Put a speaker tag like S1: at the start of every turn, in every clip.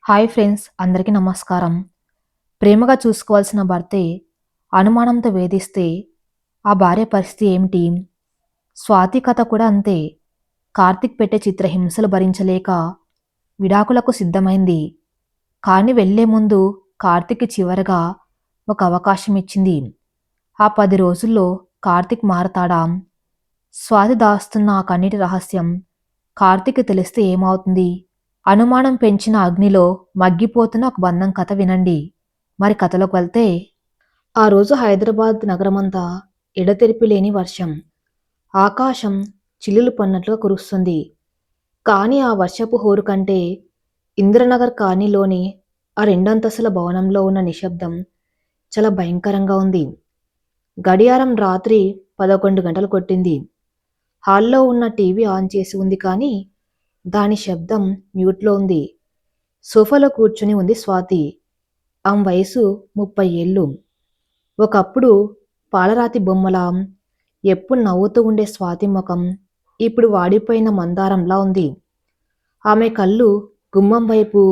S1: Hi friends, అందరికీ నమస్కారం. ప్రేమగా చూసుకోవాల్సిన భర్తే అనుమానంతో వేధిస్తే ఆ భార్య పరిస్థితి ఏమిటి? స్వాతి కథ కూడా అంతే. కార్తీక్ పెట్టే చిత్రహింసలు భరించలేక విడాకులకు సిద్ధమైంది. కానీ వెళ్లే ముందు కార్తీక్‌కి చివరగా ఒక అవకాశం ఇచ్చింది. ఆ 10 రోజుల్లో కార్తీక్ మారతాడా? స్వాతి దాస్తున్న ఆ కన్నీటి రహస్యం కార్తీక్‌కి తెలిస్తే ఏమవుతుంది? అనుమానం పెంచిన అగ్నిలో మగ్గిపోతున్న ఒక బంధం కథ వినండి. మరి కథలోకి వెళ్తే, ఆ రోజు హైదరాబాద్ నగరమంతా ఎడతెరిపి లేని వర్షం. ఆకాశం చిల్లులు పడినట్లుగా కురుస్తుంది. కానీ ఆ వర్షపు హోరు కంటే ఇంద్రనగర్ కాలనీలోని ఆ రెండంతస్తుల భవనంలో ఉన్న నిశ్శబ్దం చాలా భయంకరంగా ఉంది. గడియారం రాత్రి 11 గంటలు కొట్టింది. హాల్లో ఉన్న టీవీ ఆన్ చేసి ఉంది కానీ దాని శబ్దం మ్యూట్లో ఉంది. సోఫాలో కూర్చుని ఉంది స్వాతి. ఆమె వయసు 30 ఏళ్ళు. ఒకప్పుడు పాలరాతి బొమ్మలా ఎప్పుడు నవ్వుతూ ఉండే స్వాతి ముఖం ఇప్పుడు వాడిపోయిన మందారంలా ఉంది. ఆమె కళ్ళు గుమ్మం వైపు,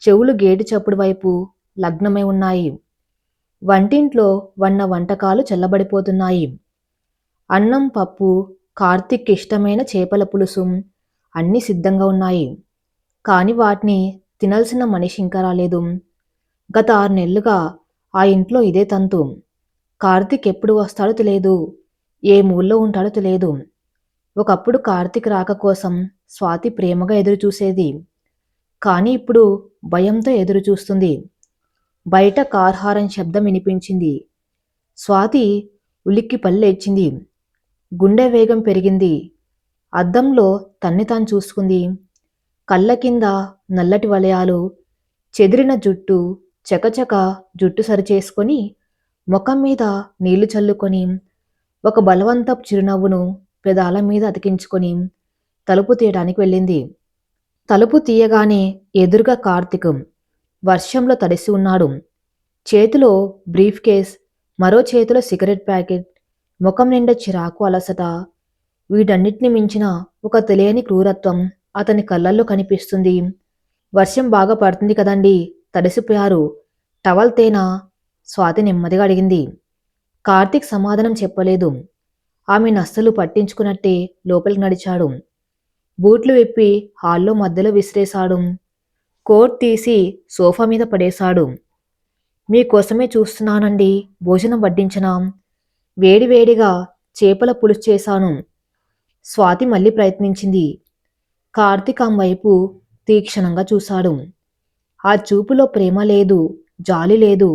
S1: చెవులు గేటు చప్పుడు వైపు లగ్నమై ఉన్నాయి. వంటింట్లో వన్న వంటకాలు చల్లబడిపోతున్నాయి. అన్నం, పప్పు, కార్తీక్ ఇష్టమైన చేపల పులుసు అన్నీ సిద్ధంగా ఉన్నాయి. కాని వాటిని తినాల్సిన మనిషి ఇంకా రాలేదు. గత 6 నెలలుగా ఆ ఇంట్లో ఇదే తంతు. కార్తీక్ ఎప్పుడు వస్తాడో తెలియదు. ఏ మూల్లో ఉంటాడో తెలియదు. ఒకప్పుడు కార్తీక్ రాక కోసం స్వాతి ప్రేమగా ఎదురుచూసేది. కానీ ఇప్పుడు భయంతో ఎదురుచూస్తుంది. బయట కార్ హారన్ శబ్దం వినిపించింది. స్వాతి ఉలిక్కిపడి లేచింది. గుండె వేగం పెరిగింది. అద్దంలో తన్ని తాను చూసుకుంది. కళ్ళ కింద నల్లటి వలయాలు, చెదిరిన జుట్టు. చకచక జుట్టు సరిచేసుకొని ముఖం మీద నీళ్లు చల్లుకొని ఒక బలవంతపు చిరునవ్వును పెదాల మీద అతికించుకొని తలుపు తీయడానికి వెళ్ళింది. తలుపు తీయగానే ఎదురుగా కార్తీక్ వర్షంలో తడిసి ఉన్నాడు. చేతిలో బ్రీఫ్ కేస్, మరో చేతిలో సిగరెట్ ప్యాకెట్, ముఖం నిండా చిరాకు, అలసట. వీటన్నిటిని మించిన ఒక తెలియని క్రూరత్వం అతని కళ్ళల్లో కనిపిస్తుంది. వర్షం బాగా పడుతుంది కదండి, తడిసిపోయారు, టవల్ తేనా? స్వాతి నెమ్మదిగా అడిగింది. కార్తీక్ సమాధానం చెప్పలేదు. ఆమె నస్సలు పట్టించుకున్నట్టే లోపలికి నడిచాడు. బూట్లు విప్పి హాల్లో మధ్యలో విసిరేశాడు. కోట్ తీసి సోఫా మీద పడేశాడు. మీకోసమే చూస్తున్నానండి, భోజనం వడ్డించనా? వేడివేడిగా చేపల పులుసు చేశాను. స్వాతి మళ్ళీ ప్రయత్నించింది. కార్తీక్ ఆమె వైపు తీక్షణంగా చూశాడు. ఆ చూపులో ప్రేమ లేదు, జాలి లేదు,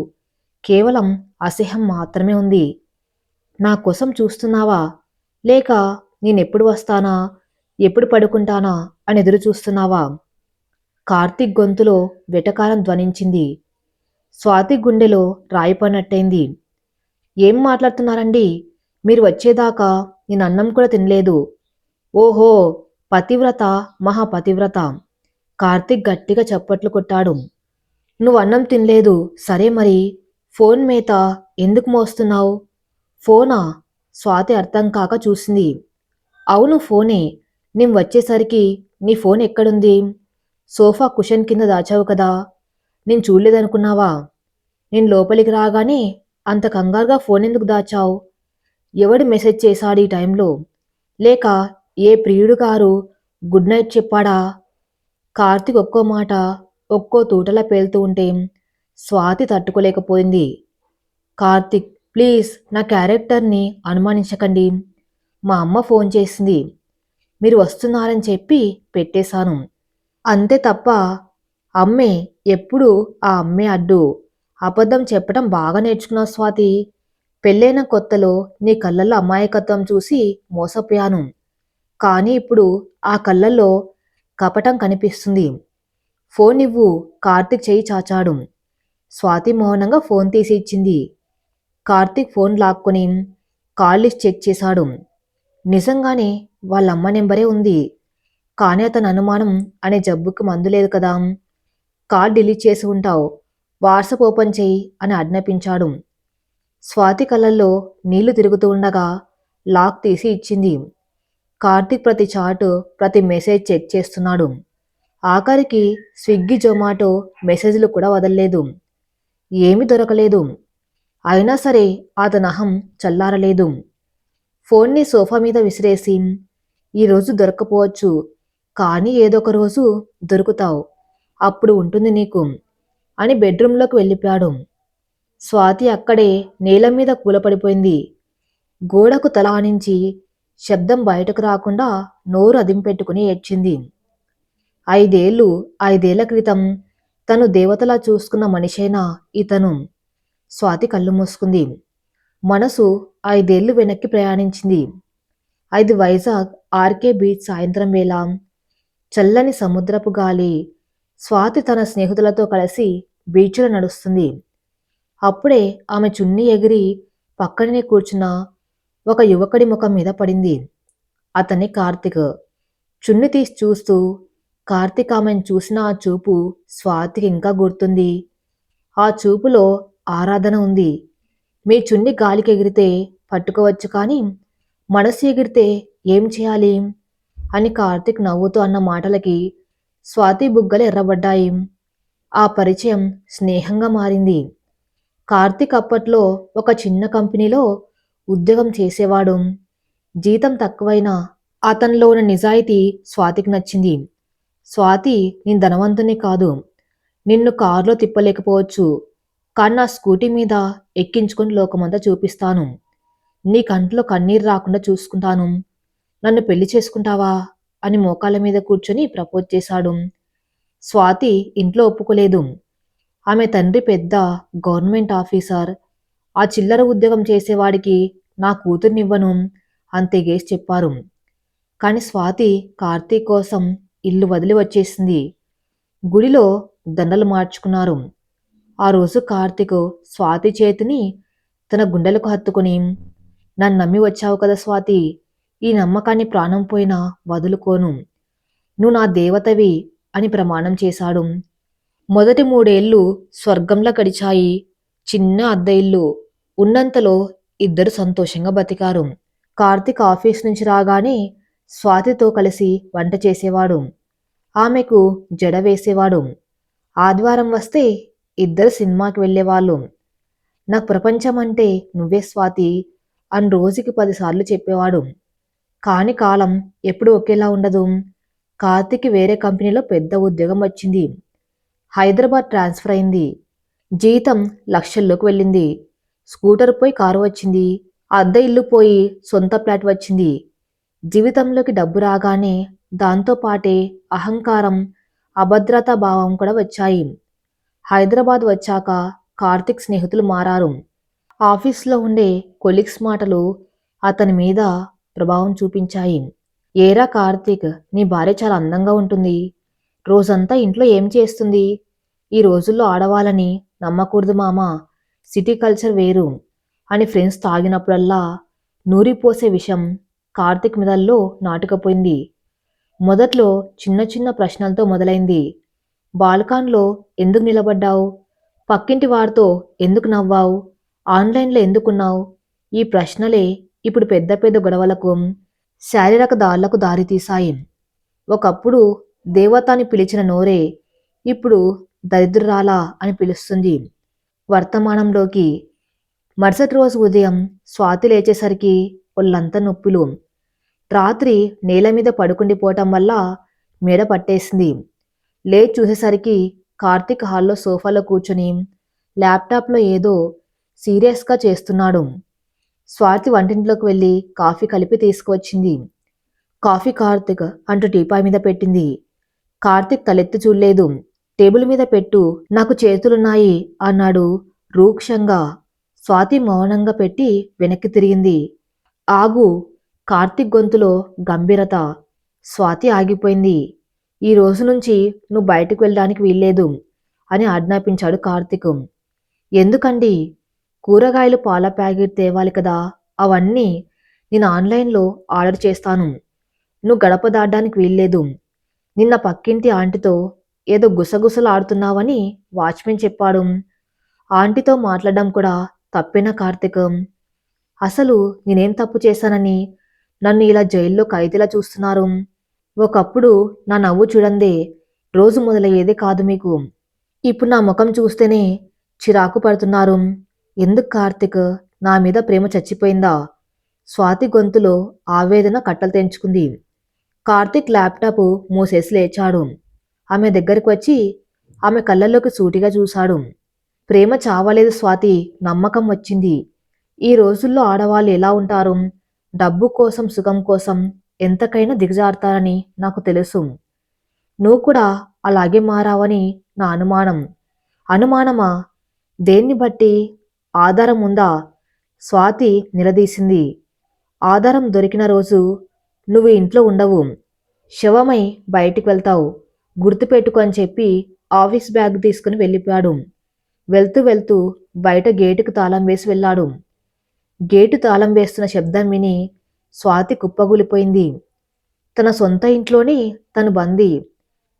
S1: కేవలం అసహ్యం మాత్రమే ఉంది. నా కోసం చూస్తున్నావా? లేక నేనెప్పుడు వస్తానా, ఎప్పుడు పడుకుంటానా అని ఎదురు చూస్తున్నావా? కార్తీక్ గొంతులో వెటకారం ధ్వనించింది. స్వాతి గుండెలో రాయిపడినట్టయింది. ఏం మాట్లాడుతున్నారండి? మీరు వచ్చేదాకా నేను అన్నం కూడా తినలేదు. ఓహో, పతివ్రత, మహాపతివ్రత. కార్తీక్ గట్టిగా చప్పట్లు కొట్టాడు. నువ్వు అన్నం తినలేదు సరే, మరి ఫోన్ మేత ఎందుకు మోస్తున్నావు? ఫోనా? స్వాతి అర్థం కాక చూసింది. అవును, ఫోనే. నేను వచ్చేసరికి నీ ఫోన్ ఎక్కడుంది? సోఫా కుషన్ కింద దాచావు కదా. నేను చూడలేదనుకున్నావా? నేను లోపలికి రాగానే అంత కంగారుగా ఫోన్ ఎందుకు దాచావు? ఎవడు మెసేజ్ చేశాడు ఈ టైంలో? లేక ఏ ప్రియుడు గారు గుడ్ నైట్ చెప్పాడా? కార్తీక్ ఒక్కో మాట ఒక్కో తూటలా పేలుతూ ఉంటే స్వాతి తట్టుకోలేకపోయింది. కార్తీక్, ప్లీజ్ నా క్యారెక్టర్ని అనుమానించకండి. మా అమ్మ ఫోన్ చేసింది. మీరు వస్తున్నారని చెప్పి పెట్టేశాను. అంతే తప్ప అమ్మే, ఎప్పుడు ఆ అమ్మే అడ్డు. అబద్ధం చెప్పడం బాగా నేర్చుకున్నావు స్వాతి. పెళ్ళైన కొత్తలో నీ కళ్ళల్లో అమాయకత్వం చూసి మోసపోయాను. కానీ ఇప్పుడు ఆ కళ్ళల్లో కపటం కనిపిస్తుంది. ఫోన్ ఇవ్వు. కార్తీక్ చెయ్యి చాచాడు. స్వాతి మౌనంగా ఫోన్ తీసి ఇచ్చింది. కార్తీక్ ఫోన్ లాక్కొని కాల్ లిస్ట్ చెక్ చేశాడు. నిజంగానే వాళ్ళమ్మ నెంబరే ఉంది. కానీ అతని అనుమానం అనే జబ్బుకి మందు లేదు కదా. కాల్ డిలీట్ చేసి ఉంటావు. వాట్సాప్ ఓపెన్ చెయ్యి అని ఆజ్ఞాపించాడు. స్వాతి కళ్ళల్లో నీళ్లు తిరుగుతూ ఉండగా లాక్ తీసి ఇచ్చింది. కార్తీక్ ప్రతి చాటు, ప్రతి మెసేజ్ చెక్ చేస్తున్నాడు. ఆఖరికి స్విగ్గీ జొమాటో మెసేజ్లు కూడా వదల్లేదు. ఏమీ దొరకలేదు. అయినా సరే అతని అహం చల్లారలేదు. ఫోన్ని సోఫా మీద విసిరేసి, ఈరోజు దొరక్కపోవచ్చు, కానీ ఏదొక రోజు దొరుకుతావు, అప్పుడు ఉంటుంది నీకు అని బెడ్రూంలోకి వెళ్ళిపోయాడు. స్వాతి అక్కడే నేల మీద కూలపడిపోయింది. గోడకు తల ఆనించి శబ్దం బయటకు రాకుండా నోరు అదింపెట్టుకుని ఏడ్చింది. ఐదేళ్ల క్రితం తను దేవతలా చూసుకున్న మనిషేనా ఇతను? స్వాతి కళ్ళు మూసుకుంది. మనసు 5 ఏళ్లు వెనక్కి ప్రయాణించింది. అది వైజాగ్ ఆర్కే బీచ్ సాయంత్రం వేళ. చల్లని సముద్రపు గాలి. స్వాతి తన స్నేహితులతో కలిసి బీచ్లో నడుస్తుంది. అప్పుడే ఆమె చున్నీ ఎగిరి పక్కనే కూర్చున్న ఒక యువకుడి ముఖం మీద పడింది. అతన్ని కార్తిక్. చున్ని తీసి చూస్తూ కార్తిక్ ఆమెను చూసిన ఆ చూపు స్వాతికి ఇంకా గుర్తుంది. ఆ చూపులో ఆరాధన ఉంది. మీ చున్ని గాలికి ఎగిరితే పట్టుకోవచ్చు, కానీ మనసు ఎగిరితే ఏం చేయాలి అని కార్తిక్ నవ్వుతూ అన్న మాటలకి స్వాతి బుగ్గలు ఎర్రబడ్డాయి. ఆ పరిచయం స్నేహంగా మారింది. కార్తిక్ అప్పట్లో ఒక చిన్న కంపెనీలో ఉద్యోగం చేసేవాడు. జీతం తక్కువైనా అతనిలో ఉన్న నిజాయితీ స్వాతికి నచ్చింది. స్వాతి, నేను ధనవంతుని కాదు, నిన్ను కారులో తిప్పలేకపోవచ్చు, కానీ నా స్కూటీ మీద ఎక్కించుకొని లోకమంతా చూపిస్తాను. నీ కంట్లో కన్నీరు రాకుండా చూసుకుంటాను. నన్ను పెళ్లి చేసుకుంటావా అని మోకాళ్ళ మీద కూర్చొని ప్రపోజ్ చేశాడు. స్వాతి ఇంట్లో ఒప్పుకోలేదు. ఆమె తండ్రి పెద్ద గవర్నమెంట్ ఆఫీసర్. ఆ చిల్లర ఉద్యోగం చేసేవాడికి నా కూతుర్నివ్వను అని తెగేసి చెప్పారు. కానీ స్వాతి కార్తీక్ కోసం ఇల్లు వదిలి వచ్చేసింది. గుడిలో దండలు మార్చుకున్నారు. ఆ రోజు కార్తీక్ స్వాతి చేతిని తన గుండెలకు హత్తుకుని, నన్ను నమ్మి వచ్చావు కదా స్వాతి, ఈ నమ్మకాన్ని ప్రాణం పోయినా వదులుకోను, నువ్వు నా దేవతవి అని ప్రమాణం చేశాడు. మొదటి 3 ఏళ్లు స్వర్గంలా గడిచాయి. చిన్న అద్దె ఇల్లు ఉన్నంతలో ఇద్దరు సంతోషంగా బతికారు. కార్తీక్ ఆఫీస్ నుంచి రాగానే స్వాతితో కలిసి వంట చేసేవాడు. ఆమెకు జడ వేసేవాడు. ఆదివారం వస్తే ఇద్దరు సినిమాకి వెళ్ళేవాళ్ళు. నాకు ప్రపంచం అంటే నువ్వే స్వాతి అని రోజుకి 10 సార్లు చెప్పేవాడు. కాని కాలం ఎప్పుడూ ఒకేలా ఉండదు. కార్తీక్ వేరే కంపెనీలో పెద్ద ఉద్యోగం వచ్చింది. హైదరాబాద్ ట్రాన్స్ఫర్ అయింది. జీతం లక్షల్లోకి వెళ్ళింది. స్కూటర్ పోయి కారు వచ్చింది. అద్దె ఇల్లు పోయి సొంత ఫ్లాట్ వచ్చింది. జీవితంలోకి డబ్బు రాగానే దాంతో పాటే అహంకారం, అభద్రతా భావం కూడా వచ్చాయి. హైదరాబాద్ వచ్చాక కార్తీక్ స్నేహితులు మారారు. ఆఫీస్లో ఉండే కొలీగ్స్ మాటలు అతని మీద ప్రభావం చూపించాయి. ఏరా కార్తీక్, నీ భార్య చాలా అందంగా ఉంటుంది, రోజంతా ఇంట్లో ఏం చేస్తుంది? ఈ రోజుల్లో ఆడవాళ్ళని నమ్మకూడదు మామా, సిటీ కల్చర్ వేరు అని ఫ్రెండ్స్ తాగినప్పుడల్లా నూరిపోసే విషం కార్తీక్ మెదల్లో నాటుకుపోయింది. మొదట్లో చిన్న చిన్న ప్రశ్నలతో మొదలైంది. బాల్కాన్లో ఎందుకు నిలబడ్డావు? పక్కింటి వారితో ఎందుకు నవ్వావు? ఆన్లైన్లో ఎందుకున్నావు? ఈ ప్రశ్నలే ఇప్పుడు పెద్ద పెద్ద గొడవలకు, శారీరక దాళ్లకు దారితీశాయి. ఒకప్పుడు దేవతాని పిలిచిన నోరే ఇప్పుడు దరిద్రురాలా అని పిలుస్తుంది వర్తమానంలోకి. మరుసటి రోజు ఉదయం స్వాతి లేచేసరికి ఒళ్ళంతా నొప్పులు. రాత్రి నేల మీద పడుకుండిపోవటం వల్ల మెడ పట్టేసింది. లేచి చూసేసరికి కార్తీక్ హాల్లో సోఫాలో కూర్చుని ల్యాప్టాప్లో ఏదో సీరియస్గా చేస్తున్నాడు. స్వాతి వంటింట్లోకి వెళ్ళి కాఫీ కలిపి తీసుకువచ్చింది. కాఫీ కార్తీక్ అంటూ టీపాయ్ మీద పెట్టింది. కార్తీక్ తలెత్తి చూడలేదు. టేబుల్ మీద పెట్టు, నాకు చేతులున్నాయి అన్నాడు రూక్షంగా. స్వాతి మౌనంగా పెట్టి వెనక్కి తిరిగింది. ఆగు. కార్తీక్ గొంతులో గంభీరత. స్వాతి ఆగిపోయింది. ఈ రోజు నుంచి నువ్వు బయటకు వెళ్ళడానికి వీల్లేదు అని ఆజ్ఞాపించాడు కార్తీక్. ఎందుకండి? కూరగాయలు, పాల ప్యాకెట్ తేవాలి కదా, అవన్నీ నేను ఆన్లైన్లో ఆర్డర్ చేస్తాను. నువ్వు గడప దాటడానికి వీల్లేదు. నిన్న పక్కింటి ఆంటీతో ఏదో గుసగుసలు ఆడుతున్నావని వాచ్మెన్ చెప్పాడు. ఆంటీతో మాట్లాడడం కూడా తప్పేనా కార్తీక్? అసలు నేనేం తప్పు చేశానని నన్ను ఇలా జైల్లో ఖైదీలా చూస్తున్నారు? ఒకప్పుడు నా నవ్వు చూడందే రోజు మొదలయ్యేదే కాదు మీకు. ఇప్పుడు నా ముఖం చూస్తేనే చిరాకు పడుతున్నారు. ఎందుకు కార్తీక్? నా మీద ప్రేమ చచ్చిపోయిందా? స్వాతి గొంతులో ఆవేదన కట్టలు తెంచుకుంది. కార్తీక్ ల్యాప్టాప్ మూసేసి లేచాడు. ఆమె దగ్గరికి వచ్చి ఆమె కళ్ళల్లోకి సూటిగా చూశాడు. ప్రేమ చావలేదు స్వాతి, నమ్మకం వచ్చింది. ఈ రోజుల్లో ఆడవాళ్ళు ఎలా ఉంటారు? డబ్బు కోసం, సుఖం కోసం ఎంతకైనా దిగజారుతారని నాకు తెలుసు. నువ్వు కూడా అలాగే మారావని నా అనుమానం. అనుమానమా? దేన్ని బట్టి? ఆధారం ఉందా? స్వాతి నిలదీసింది. ఆధారం దొరికిన రోజు నువ్వు ఇంట్లో ఉండవు. శవమై బయటికి వెళ్తావు. గుర్తుపెట్టుకో అని చెప్పి ఆఫీస్ బ్యాగ్ తీసుకుని వెళ్ళిపోయాడు. వెళ్తూ వెళ్తూ బయట గేటుకు తాళం వేసి వెళ్ళాడు. గేటు తాళం వేస్తున్న శబ్దం విని స్వాతి కుప్పగూలిపోయింది. తన సొంత ఇంట్లోనే తను బందీ.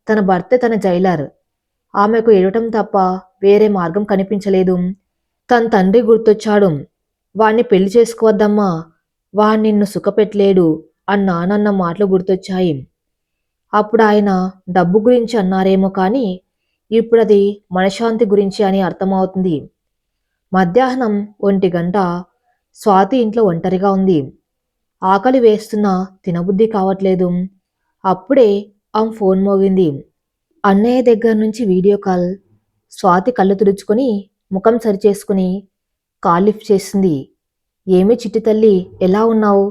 S1: తన భర్తే తన జైలర్. ఆమెకు ఏడవటం తప్ప వేరే మార్గం కనిపించలేదు. తన తండ్రి గుర్తొచ్చాడు. వాణ్ణి పెళ్లి చేసుకోవద్దమ్మా, వాణ్ణి నిన్ను సుఖపెట్టలేడు నాన్న మాటలు గుర్తొచ్చాయి. అప్పుడు ఆయన డబ్బు గురించి అన్నారేమో కానీ ఇప్పుడది మనశ్శాంతి గురించి అని అర్థమవుతుంది. మధ్యాహ్నం 1 గంట. స్వాతి ఇంట్లో ఒంటరిగా ఉంది. ఆకలి వేస్తున్నా తినబుద్ధి కావట్లేదు. అప్పుడే ఆమె ఫోన్ మోగింది. అన్నయ్య దగ్గర నుంచి వీడియో కాల్. స్వాతి కళ్ళు తుడుచుకొని ముఖం సరిచేసుకుని కాల్ లిఫ్ట్ చేసింది. ఏమి చిట్టి తల్లి, ఎలా ఉన్నావు?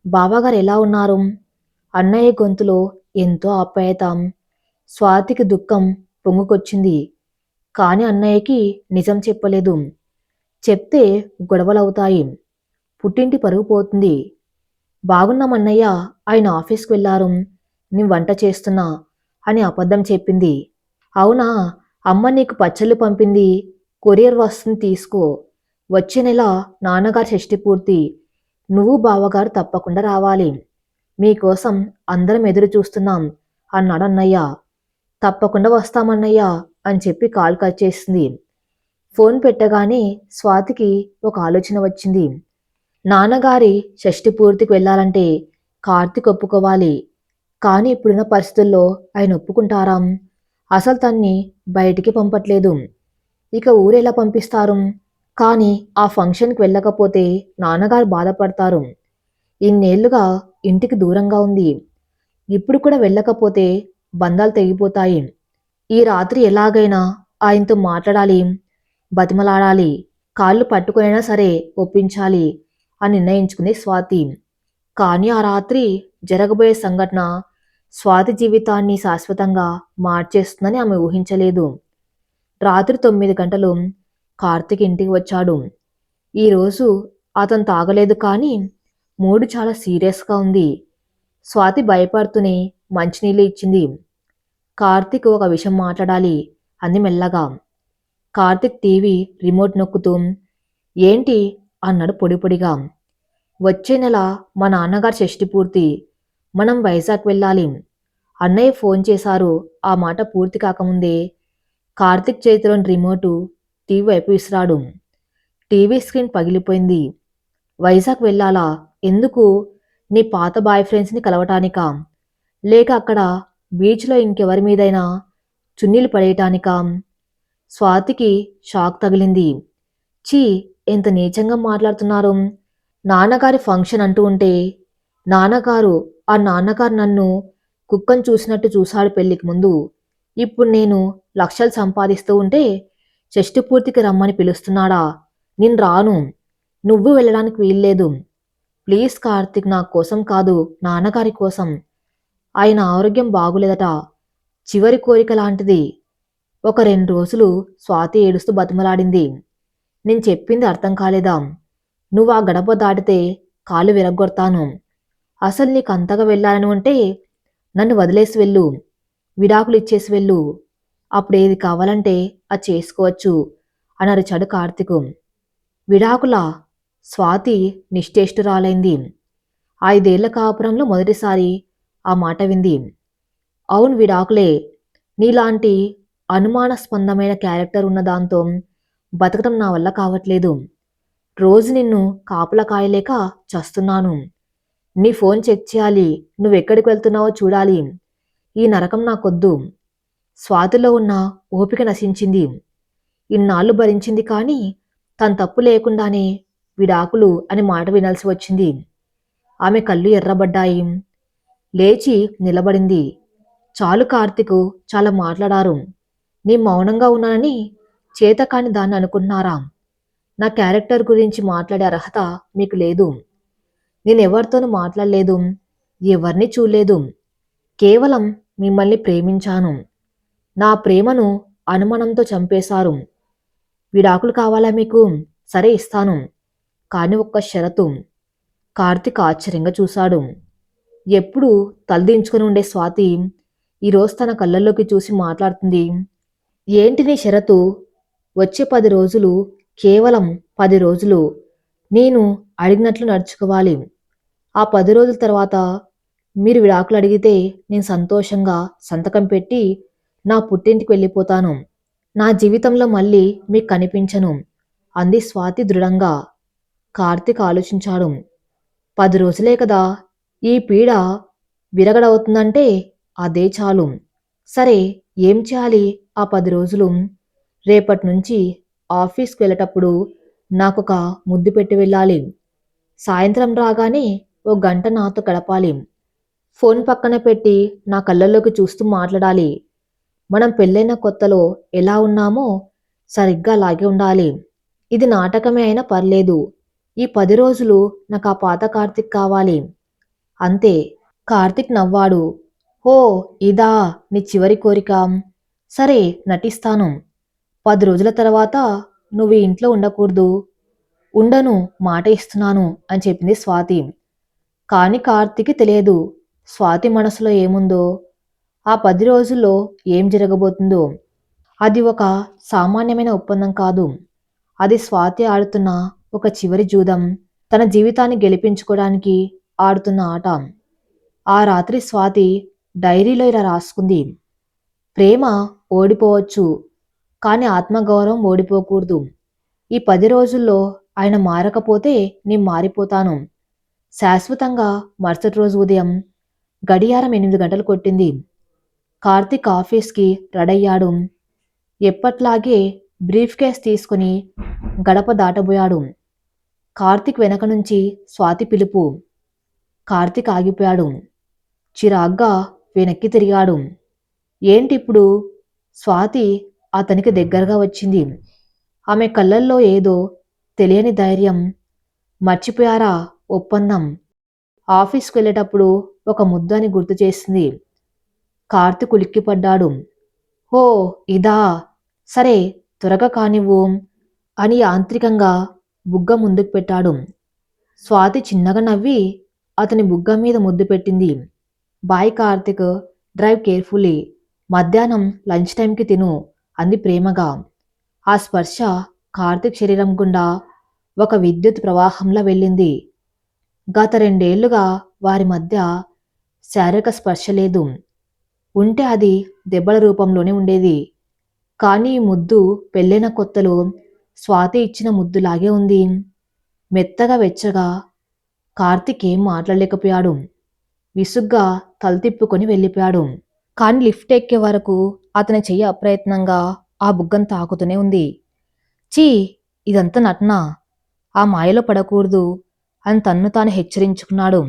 S1: బాబాగారు ఎలా ఉన్నారు? అన్నయ్య గొంతులో ఎంతో ఆప్యాయత. స్వాతికి దుఃఖం పొంగుకొచ్చింది. కాని అన్నయ్యకి నిజం చెప్పలేదు. చెప్తే గొడవలవుతాయి. పుట్టింటి పరుగు పోతుంది. బాగున్నామన్నయ్య, ఆయన ఆఫీస్కి వెళ్ళారు. నేను వంట చేస్తున్నా అని అబద్ధం చెప్పింది. అవునా? అమ్మ నీకు పచ్చళ్ళు పంపింది, కొరియర్ వస్తుంది తీసుకో. వచ్చే నెల నాన్నగారి షష్ఠి పూర్తి. నువ్వు బావగారు తప్పకుండా రావాలి. మీకోసం అందరం ఎదురు చూస్తున్నాం అన్నాడు అన్నయ్య. తప్పకుండా వస్తామన్నయ్య అని చెప్పి కాల్ కట్ చేసింది. ఫోన్ పెట్టగానే స్వాతికి ఒక ఆలోచన వచ్చింది. నాన్నగారి షష్ఠి పూర్తికి వెళ్ళాలంటే కార్తీక్ ఒప్పుకోవాలి. కానీ ఇప్పుడున్న పరిస్థితుల్లో ఆయన ఒప్పుకుంటారా? అసలు తన్ని బయటికి పంపట్లేదు. ఇక ఊరెలా పంపిస్తారు? కానీ ఆ ఫంక్షన్కి వెళ్ళకపోతే నాన్నగారు బాధపడతారు. ఇన్నేళ్లుగా ఇంటికి దూరంగా ఉంది. ఇప్పుడు కూడా వెళ్ళకపోతే బంధాలు తెగిపోతాయి. ఈ రాత్రి ఎలాగైనా ఆయనతో మాట్లాడాలి, బతిమలాడాలి, కాళ్ళు పట్టుకునైనా సరే ఒప్పించాలి అని నిర్ణయించుకుంది స్వాతి. కానీ ఆ రాత్రి జరగబోయే సంఘటన స్వాతి జీవితాన్ని శాశ్వతంగా మార్చేస్తుందని ఆమె ఊహించలేదు. రాత్రి 9 గంటలు కార్తీక్ ఇంటికి వచ్చాడు. ఈరోజు అతను తాగలేదు కానీ మూడు చాలా సీరియస్గా ఉంది. స్వాతి భయపడుతూనే మంచినీళ్ళు ఇచ్చింది. కార్తీక్ ఒక విషయం మాట్లాడాలి అంది మెల్లగా. కార్తీక్ టీవీ రిమోట్ నొక్కుతూ ఏంటి అన్నాడు పొడి పొడిగా. వచ్చే నెల మా నాన్నగారి షష్ఠి పూర్తి. మనం వైజాగ్ వెళ్ళాలి. అన్నయ్య ఫోన్ చేశారు. ఆ మాట పూర్తి కాకముందే కార్తీక్ చేతిలోని రిమోటు టీవీ వైపు విసిరాడు. టీవీ స్క్రీన్ పగిలిపోయింది. వైజాగ్ వెళ్ళాలా? ఎందుకు? నీ పాత బాయ్ ఫ్రెండ్స్ని కలవటానికా? లేక అక్కడ బీచ్లో ఇంకెవరి మీదైనా చున్నీలు పడేయటానికా? స్వాతికి షాక్ తగిలింది. చీ, ఎంత నీచంగా మాట్లాడుతున్నారు. నాన్నగారి ఫంక్షన్ అంటూ ఉంటే నాన్నగారు నన్ను కుక్కను చూసినట్టు చూశాడు పెళ్లికి ముందు. ఇప్పుడు నేను లక్షలు సంపాదిస్తూ ఉంటే షష్ఠి పూర్తికి రమ్మని పిలుస్తున్నాడా? నేను రాను. నువ్వు వెళ్ళడానికి వీల్లేదు. ప్లీజ్ కార్తీక్, నా కోసం కాదు, నాన్నగారి కోసం. ఆయన ఆరోగ్యం బాగులేదట. చివరి కోరిక లాంటిది. ఒక 2 రోజులు స్వాతి ఏడుస్తూ బతిమలాడింది. నేను చెప్పింది అర్థం కాలేదా? నువ్వు ఆ గడప దాటితే కాళ్ళు విరగ్గొడతాను. అసలు నీకు అంతగా వెళ్ళాలని ఉంటే నన్ను వదిలేసి వెళ్ళు. విడాకులు ఇచ్చేసి వెళ్ళు. అప్పుడు ఏది కావాలంటే అది చేసుకోవచ్చు అని అరిచాడు కార్తీకు. విడాకులా? స్వాతి నిశ్చేష్టురాలైంది. 5 ఏళ్ల కాపురంలో మొదటిసారి ఆ మాట వింది. అవును, విడాకులే. నీలాంటి అనుమానాస్పదమైన క్యారెక్టర్ ఉన్న దాంతో బతకటం నా వల్ల కావట్లేదు. రోజు నిన్ను కాపలా కాయలేక చస్తున్నాను. నీ ఫోన్ చెక్ చేయాలి. నువ్వెక్కడికి వెళ్తున్నావో చూడాలి. ఈ నరకం నాకొద్దు. స్వాతిలో ఉన్న ఓపిక నశించింది. ఇన్నాళ్ళు భరించింది కానీ తన తప్పు లేకుండానే విడాకులు అని మాట వినాల్సి వచ్చింది. ఆమె కళ్ళు ఎర్రబడ్డాయి. లేచి నిలబడింది. చాలు కార్తీకు, చాలా మాట్లాడారు. నీ మౌనంగా ఉన్నానని చేతకాని దాన్ని అనుకుంటున్నారా? నా క్యారెక్టర్ గురించి మాట్లాడే అర్హత మీకు లేదు. నేనెవరితోనూ మాట్లాడలేదు, ఎవరిని చూడలేదు. కేవలం మిమ్మల్ని ప్రేమించాను. నా ప్రేమను అనుమానంతో చంపేశారు. విడాకులు కావాలా మీకు? సరే ఇస్తాను. కానీ ఒక్క షరతు. కార్తీక్ ఆశ్చర్యంగా చూశాడు. ఎప్పుడు తలదించుకుని ఉండే స్వాతి ఈరోజు తన కళ్ళల్లోకి చూసి మాట్లాడుతుంది. ఏంటి నీ షరతు? వచ్చే 10 రోజులు, కేవలం 10 రోజులు నేను అడిగినట్లు నడుచుకోవాలి. ఆ 10 రోజుల తర్వాత మీరు విడాకులు అడిగితే నేను సంతోషంగా సంతకం పెట్టి నా పుట్టింటికి వెళ్ళిపోతాను. నా జీవితంలో మళ్ళీ మీకు కనిపించను అంది స్వాతి దృఢంగా. కార్తీక్ ఆలోచించాడు. 10 రోజులే కదా, ఈ పీడ విరగడవుతుందంటే అదే చాలు. సరే, ఏం చేయాలి ఆ 10 రోజులు? రేపటి నుంచి ఆఫీస్కి వెళ్ళేటప్పుడు నాకొక ముద్దు పెట్టి వెళ్ళాలి. సాయంత్రం రాగానే ఓ గంట నాతో గడపాలి. ఫోన్ పక్కన పెట్టి నా కళ్ళల్లోకి చూస్తూ మాట్లాడాలి. మనం పెళ్ళైన కొత్తలో ఎలా ఉన్నామో సరిగ్గా అలాగే ఉండాలి. ఇది నాటకమే అయినా పర్లేదు. ఈ 10 రోజులు నాకు ఆ పాత కార్తీక్ కావాలి. అంతే. కార్తీక్ నవ్వాడు. ఓ, ఇదా నీ చివరి కోరిక? సరే, నటిస్తాను. 10 రోజుల తర్వాత నువ్వు ఈ ఇంట్లో ఉండకూడదు. ఉండను, మాట ఇస్తున్నాను అని చెప్పింది స్వాతి. కాని కార్తీక్కి తెలియదు స్వాతి మనసులో ఏముందో, ఆ 10 రోజుల్లో ఏం జరగబోతుందో. అది ఒక సామాన్యమైన ఒప్పందం కాదు. అది స్వాతి ఆడుతున్న ఒక చివరి జూదం. తన జీవితాన్ని గెలిపించుకోవడానికి ఆడుతున్న ఆట. ఆ రాత్రి స్వాతి డైరీలో ఇలా రాసుకుంది. ప్రేమ ఓడిపోవచ్చు, కానీ ఆత్మగౌరవం ఓడిపోకూడదు. ఈ 10 రోజుల్లో ఆయన మారకపోతే నేను మారిపోతాను. శాశ్వతంగా. మరుసటి రోజు ఉదయం గడియారం 8 గంటలు కొట్టింది. కార్తీక్ ఆఫీస్కి రెడయ్యాడు. ఎప్పట్లాగే బ్రీఫ్ కేస్ తీసుకుని గడప దాటబోయాడు. కార్తీక్ వెనక నుంచి స్వాతి పిలుపు. కార్తీక్ ఆగిపోయాడు. చిరాగ్గా వెనక్కి తిరిగాడు. ఏంటిప్పుడు? స్వాతి అతనికి దగ్గరగా వచ్చింది. ఆమె కళ్ళల్లో ఏదో తెలియని ధైర్యం. మర్చిపోయారా ఒప్పందం? ఆఫీస్కి వెళ్ళేటప్పుడు ఒక ముద్దు అని గుర్తు చేసింది. కార్తీక్ ఉలిక్కిపడ్డాడు. ఓ, ఇదా? సరే, త్వరగా కానివ్వు అని యాంత్రికంగా బుగ్గ ముందుకు పెట్టాడు. స్వాతి చిన్నగా నవ్వి అతని బుగ్గ మీద ముద్దు పెట్టింది. Bye Karthik, drive carefully. మధ్యాహ్నం లంచ్ టైంకి తిను అంది ప్రేమగా. ఆ స్పర్శ కార్తీక్ శరీరం గుండా ఒక విద్యుత్ ప్రవాహంలా వెళ్ళింది. గత 2 ఏళ్లుగా వారి మధ్య శారీరక స్పర్శ లేదు. ఉంటే అది దెబ్బల రూపంలోనే ఉండేది. కానీ ఈ ముద్దు పెళ్ళైన కొత్తలో స్వాతి ఇచ్చిన ముద్దులాగే ఉంది. మెత్తగా, వెచ్చగా. కార్తీక్ ఏం మాట్లాడలేకపోయాడు. విసుగ్గా తల తిప్పుకొని వెళ్ళిపోయాడు. కానీ లిఫ్ట్ ఎక్కే వరకు అతని చెయ్యి అప్రయత్నంగా ఆ బుగ్గను తాకుతూనే ఉంది. చీ, ఇదంతా నటన. ఆ మాయలో పడకూడదు అని తన్ను తాను హెచ్చరించుకున్నాడు.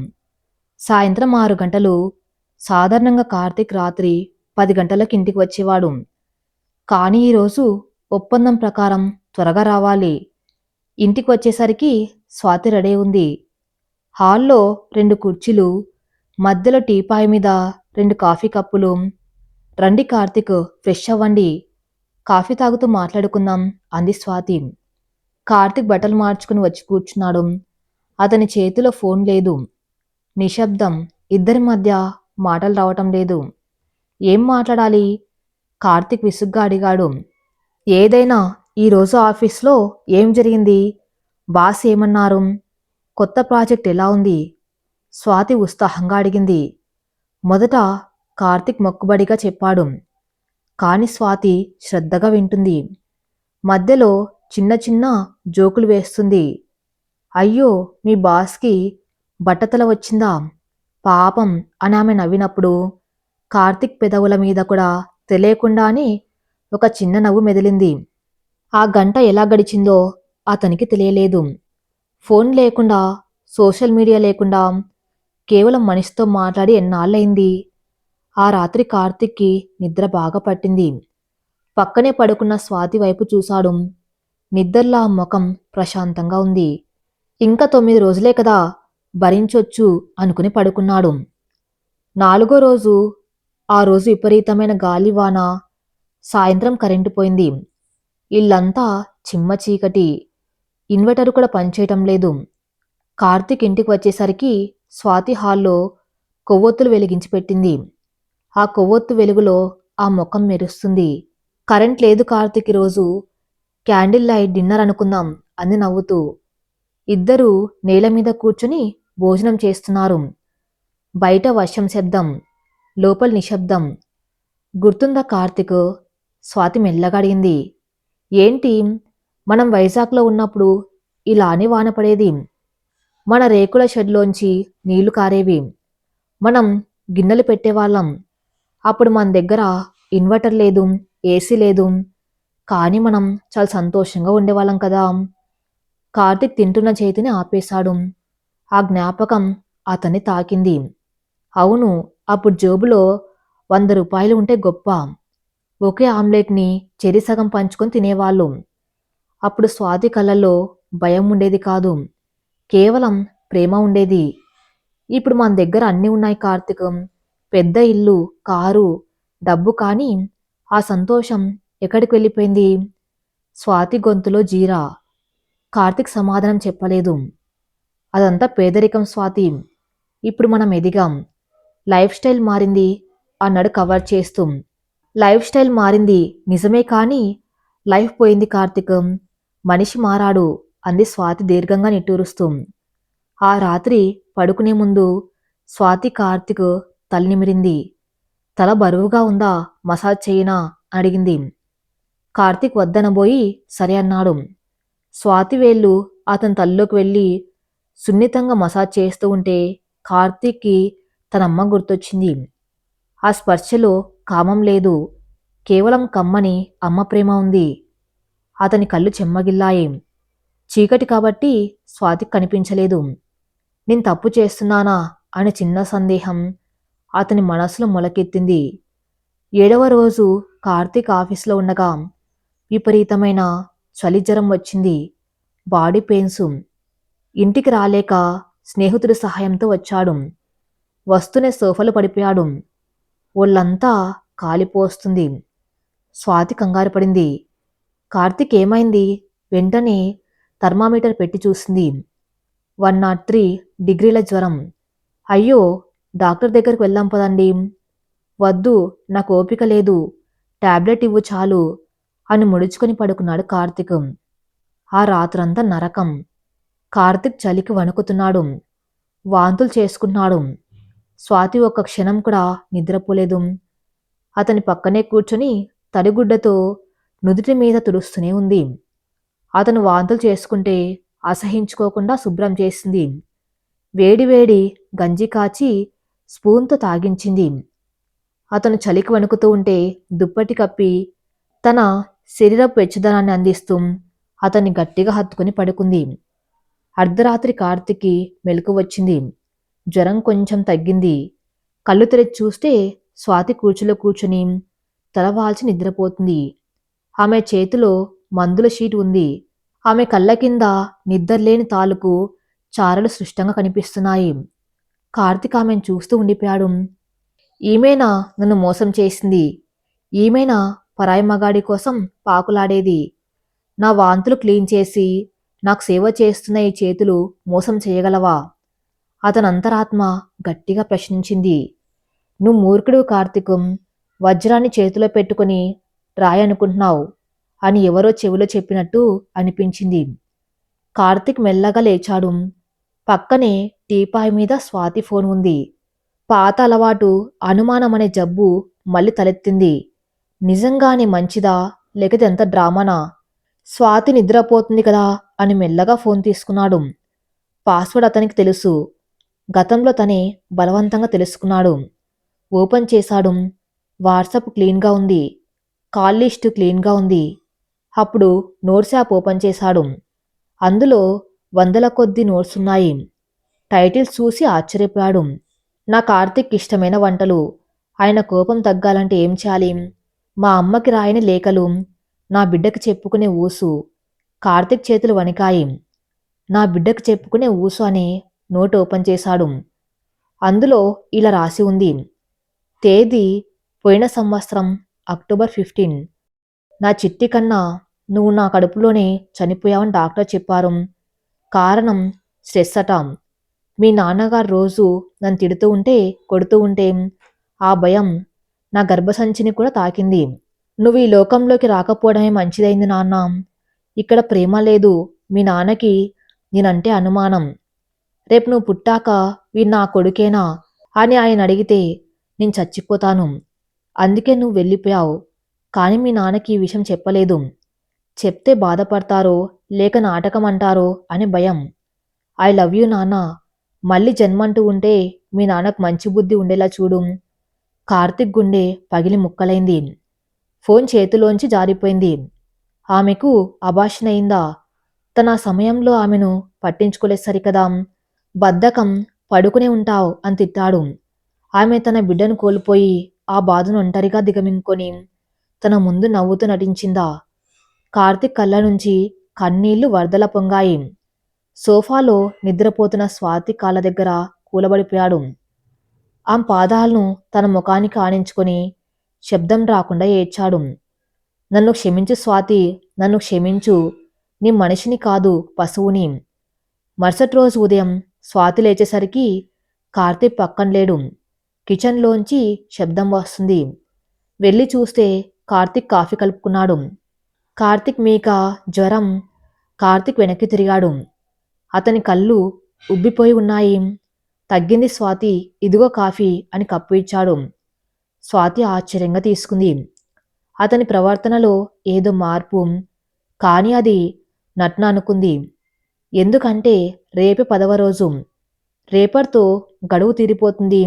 S1: సాయంత్రం 6 గంటలు. సాధారణంగా కార్తీక్ రాత్రి 10 గంటలకు ఇంటికి వచ్చేవాడు. కానీ ఈరోజు ఒప్పందం ప్రకారం త్వరగా రావాలి. ఇంటికి వచ్చేసరికి స్వాతి రెడీ ఉంది. హాల్లో 2 కుర్చీలు, మధ్యలో టీపాయ్ మీద 2 కాఫీ కప్పులు. రండి కార్తీక్, ఫ్రెష్ అవ్వండి. కాఫీ తాగుతూ మాట్లాడుకుందాం అంది స్వాతి. కార్తీక్ బట్టలు మార్చుకుని వచ్చి కూర్చున్నాడు. అతని చేతిలో ఫోన్ లేదు. నిశ్శబ్దం. ఇద్దరి మధ్య మాటలు రావటం లేదు. ఏం మాట్లాడాలి? కార్తీక్ విసుగ్గా అడిగాడు. ఏదైనా. ఈరోజు ఆఫీస్లో ఏం జరిగింది? బాస్ ఏమన్నారు? కొత్త ప్రాజెక్ట్ ఎలా ఉంది? స్వాతి ఉత్సాహంగా అడిగింది. మొదట కార్తీక్ మొక్కుబడిగా చెప్పాడు. కాని స్వాతి శ్రద్ధగా వింటుంది. మధ్యలో చిన్న చిన్న జోకులు వేస్తుంది. అయ్యో, మీ బాస్కి బట్టతల వచ్చిందా? పాపం అని ఆమె నవ్వినప్పుడు కార్తీక్ పెదవుల మీద కూడా తెలియకుండానే ఒక చిన్న నవ్వు మెదిలింది. ఆ గంట ఎలా గడిచిందో అతనికి తెలియలేదు. ఫోన్ లేకుండా, సోషల్ మీడియా లేకుండా కేవలం మనిషితో మాట్లాడి ఎన్నాళ్ళయింది. ఆ రాత్రి కార్తీక్‌కి నిద్ర బాగా పట్టింది. పక్కనే పడుకున్న స్వాతి వైపు చూశాడు. నిద్దర్లో ఆ ముఖం ప్రశాంతంగా ఉంది. ఇంకా 9 రోజులే కదా, భరించొచ్చు అనుకుని పడుకున్నాడు. నాలుగో రోజు, ఆ రోజు విపరీతమైన గాలివాన. సాయంత్రం కరెంటు పోయింది. ఇల్లంతా చిమ్మ చీకటి. ఇన్వర్టర్ కూడా పనిచేయటం లేదు. కార్తీక్ ఇంటికి వచ్చేసరికి స్వాతి హాల్లో కొవ్వొత్తులు వెలిగించి పెట్టింది. ఆ కొవ్వొత్తు వెలుగులో ఆ ముఖం మెరుస్తుంది. కరెంట్ లేదు కార్తీక్ ఈరోజు. క్యాండిల్ లైట్ డిన్నర్ అనుకుందాం అంది నవ్వుతూ. ఇద్దరూ నేల మీద కూర్చుని భోజనం చేస్తున్నారు. బయట వర్షం శబ్దం, లోపల నిశ్శబ్దం. గుర్తుందా కార్తీక్? స్వాతి మెల్లగా అడిగింది. ఏంటి, మనం వైజాగ్లో ఉన్నప్పుడు ఇలానే వాన పడేది. మన రేకుల షెడ్లోంచి నీళ్లు కారేవి. మనం గిన్నెలు పెట్టేవాళ్ళం. అప్పుడు మన దగ్గర ఇన్వర్టర్ లేదు, ఏసీ లేదు. కానీ మనం చాలా సంతోషంగా ఉండేవాళ్ళం కదా. కార్తీక్ తింటున్న చేతిని ఆపేశాడు. ఆ జ్ఞాపకం అతన్ని తాకింది. అవును, అప్పుడు జేబులో 100 రూపాయలు ఉంటే గొప్ప. ఒకే ఆమ్లెట్ని చెరిసగం పంచుకొని తినేవాళ్ళు. అప్పుడు స్వాతి కళ్ళల్లో భయం ఉండేది కాదు, కేవలం ప్రేమ ఉండేది. ఇప్పుడు మన దగ్గర అన్నీ ఉన్నాయి కార్తీక్. పెద్ద ఇల్లు, కారు, డబ్బు, కానీ ఆ సంతోషం ఎక్కడికి వెళ్ళిపోయింది? స్వాతి గొంతులో జీరా. కార్తీక్ సమాధానం చెప్పలేదు. అదంతా పేదరికం స్వాతి. ఇప్పుడు మనం ఎదిగాం. లైఫ్ స్టైల్ మారింది అన్నాడు కవర్ చేస్తూ. లైఫ్ స్టైల్ మారింది నిజమే, కానీ లైఫ్ పోయింది కార్తీక్. మనిషి మారాడు అంది స్వాతి దీర్ఘంగా నిట్టూరుస్తూ. ఆ రాత్రి పడుకునే ముందు స్వాతి కార్తీక్ తల నిమిరింది. తల బరువుగా ఉందా, మసాజ్ చేయనా అడిగింది. కార్తీక్ వద్దనబోయి సరే అన్నాడు. స్వాతి వేళ్ళు అతని తల్లోకి వెళ్ళి సున్నితంగా మసాజ్ చేస్తూ ఉంటే కార్తీక్కి తనమ్మ గుర్తొచ్చింది. ఆ స్పర్శలో కామం లేదు, కేవలం కమ్మని అమ్మ ప్రేమ ఉంది. అతని కళ్ళు చెమ్మగిల్లాయి. చీకటి కాబట్టి స్వాతికి కనిపించలేదు. నేను తప్పు చేస్తున్నానా అనే చిన్న సందేహం అతని మనసులో మొలకెత్తింది. 7వ రోజు కార్తీక్ ఆఫీసులో ఉండగా విపరీతమైన చలి జ్వరం వచ్చింది. Body pains. ఇంటికి రాలేక స్నేహితుడి సహాయంతో వచ్చాడు. వస్తూనే సోఫాలో పడిపోయాడు. ఒళ్ళంతా కాలిపోస్తుంది. స్వాతి కంగారు పడింది. కార్తీక్ ఏమైంది? వెంటనే థర్మామీటర్ పెట్టి చూసింది. 103 డిగ్రీల జ్వరం. అయ్యో, డాక్టర్ దగ్గరికి వెళ్దాం పదండి. వద్దు, నాకు ఓపిక లేదు, టాబ్లెట్ ఇవ్వు చాలు అని ముడుచుకొని పడుకున్నాడు కార్తీక్. ఆ రాత్రంతా నరకం. కార్తీక్ చలికి వణుకుతున్నాడు. వాంతులు చేసుకున్నాడు. స్వాతి ఒక్క క్షణం కూడా నిద్రపోలేదు. అతని పక్కనే కూర్చొని తడిగుడ్డతో నుదుటి మీద తుడుస్తూనే ఉంది. అతను వాంతులు చేసుకుంటే అసహించుకోకుండా శుభ్రం చేసింది. వేడివేడి గంజి కాచి స్పూన్తో తాగించింది. అతను చలికి వణుకుతూ ఉంటే దుప్పటి కప్పి తన శరీరపు వెచ్చదనాన్ని అందిస్తూ అతన్ని గట్టిగా హత్తుకుని పడుకుంది. అర్ధరాత్రి కార్తీక్కి మెలకువ వచ్చింది. జ్వరం కొంచెం తగ్గింది. కళ్ళు తెరిచి చూస్తే స్వాతి కూర్చులో కూర్చుని తలవాల్చి నిద్రపోతుంది. ఆమె చేతిలో మందుల షీట్ ఉంది. ఆమె కళ్ళ కింద నిద్రలేని తాలూకు చారలు స్పష్టంగా కనిపిస్తున్నాయి. కార్తీక్ ఆమెను చూస్తూ ఉండిపోయాడు. ఈమెనా నన్ను మోసం చేసింది? ఈమెనా పరాయి మగాడి కోసం పాకులాడేది? నా వాంతులు క్లీన్ చేసి నాకు సేవ చేస్తున్న ఈ చేతులు మోసం చేయగలవా? అతని అంతరాత్మ గట్టిగా ప్రశ్నించింది. నువ్వు మూర్ఖుడు కార్తీకం, వజ్రాన్ని చేతిలో పెట్టుకుని రాయనుకుంటున్నావు అని ఎవరో చెవిలో చెప్పినట్టు అనిపించింది. కార్తీక్ మెల్లగా లేచాడు. పక్కనే టీపాయ్ మీద స్వాతి ఫోన్ ఉంది. పాత అలవాటు అనుమానం అనే జబ్బు మళ్ళీ తలెత్తింది. నిజంగానే మంచిదా, లేకపోతే ఎంత డ్రామానా? స్వాతి నిద్రపోతుంది కదా అని మెల్లగా ఫోన్ తీసుకున్నాడు. పాస్వర్డ్ అతనికి తెలుసు. గతంలో తనే బలవంతంగా తెలుసుకున్నాడు. ఓపెన్ చేశాడు. వాట్సాప్ క్లీన్గా ఉంది. కాల్ లిస్ట్ క్లీన్గా ఉంది. అప్పుడు నోట్స్ యాప్ ఓపెన్ చేశాడు. అందులో వందల కొద్దీ నోట్స్ ఉన్నాయి. టైటిల్స్ చూసి ఆశ్చర్యపోయాడు. నా కార్తీక్ ఇష్టమైన వంటలు. ఆయన కోపం తగ్గాలంటే ఏం చేయాలి? మా అమ్మకి రాయని లేఖలు. నా బిడ్డకి చెప్పుకునే ఊసు. కార్తీక్ చేతులు వణికాయి. నా బిడ్డకు చెప్పుకునే ఊసు అని నోట్ ఓపెన్ చేశాడు. అందులో ఇలా రాసి ఉంది. తేదీ పోయిన సంవత్సరం అక్టోబర్ 15. నా చిట్టి కన్నా నువ్వు నా కడుపులోనే చనిపోయావని డాక్టర్ చెప్పారు. కారణం స్ట్రెస్ అట. మీ నాన్నగారు రోజు నన్ను తిడుతూ ఉంటే కొడుతూ ఉంటే ఆ భయం నా గర్భసంచిని కూడా తాకింది. నువ్వు ఈ లోకంలోకి రాకపోవడమే మంచిదైంది నాన్న. ఇక్కడ ప్రేమ లేదు. మీ నాన్నకి నేనంటే అనుమానం. రేపు నువ్వు పుట్టాక వీడు నా కొడుకేనా అని ఆయన అడిగితే నేను చచ్చిపోతాను. అందుకే నువ్వు వెళ్ళిపోయావు. కానీ మీ నాన్నకి ఈ విషయం చెప్పలేదు. చెప్తే బాధపడతారో లేక నాటకం అంటారో అని భయం. ఐ లవ్ యూ నాన్న. మళ్ళీ జన్మంటూ ఉంటే మీ నాన్నకు మంచి బుద్ధి ఉండేలా చూడు. కార్తిక్ గుండె పగిలి ముక్కలైంది. ఫోన్ చేతిలోంచి జారిపోయింది. ఆమెకు అభాషణయిందా? తన సమయంలో ఆమెను పట్టించుకోలేదు సరికదా. బద్ధకం, పడుకునే ఉంటావు అని తిట్టాడు. ఆమె తన బిడ్డను కోల్పోయి ఆ బాధను ఒంటరిగా దిగమింగుకొని తన ముందు నవ్వుతూ నటించిందా? కార్తిక్ కళ్ళ నుంచి కన్నీళ్లు వరదల పొంగాయి. సోఫాలో నిద్రపోతున్న స్వాతి కాళ్ళ దగ్గర కూలబడిపోయాడు. ఆమె పాదాలను తన ముఖానికి ఆనించుకొని శబ్దం రాకుండా ఏడ్చాడు. నన్ను క్షమించు స్వాతి, నన్ను క్షమించు. నీ మనిషిని కాదు, పశువుని. మరుసటి రోజు ఉదయం స్వాతి లేచేసరికి కార్తీక్ పక్కన లేడు. కిచెన్లోంచి శబ్దం వస్తుంది. వెళ్ళి చూస్తే కార్తీక్ కాఫీ కలుపుకున్నాడు. కార్తీక్ మీక జ్వరం. కార్తీక్ వెనక్కి తిరిగాడు. అతని కళ్ళు ఉబ్బిపోయి ఉన్నాయి. తగ్గింది స్వాతి, ఇదిగో కాఫీ అని కప్పు ఇచ్చాడు. స్వాతి ఆశ్చర్యంగా తీసుకుంది. అతని ప్రవర్తనలో ఏదో మార్పు. కానీ అది నటన అనుకుంది. ఎందుకంటే రేపే 10వ రోజు. రేపటితో గడువు తీరిపోతుంది.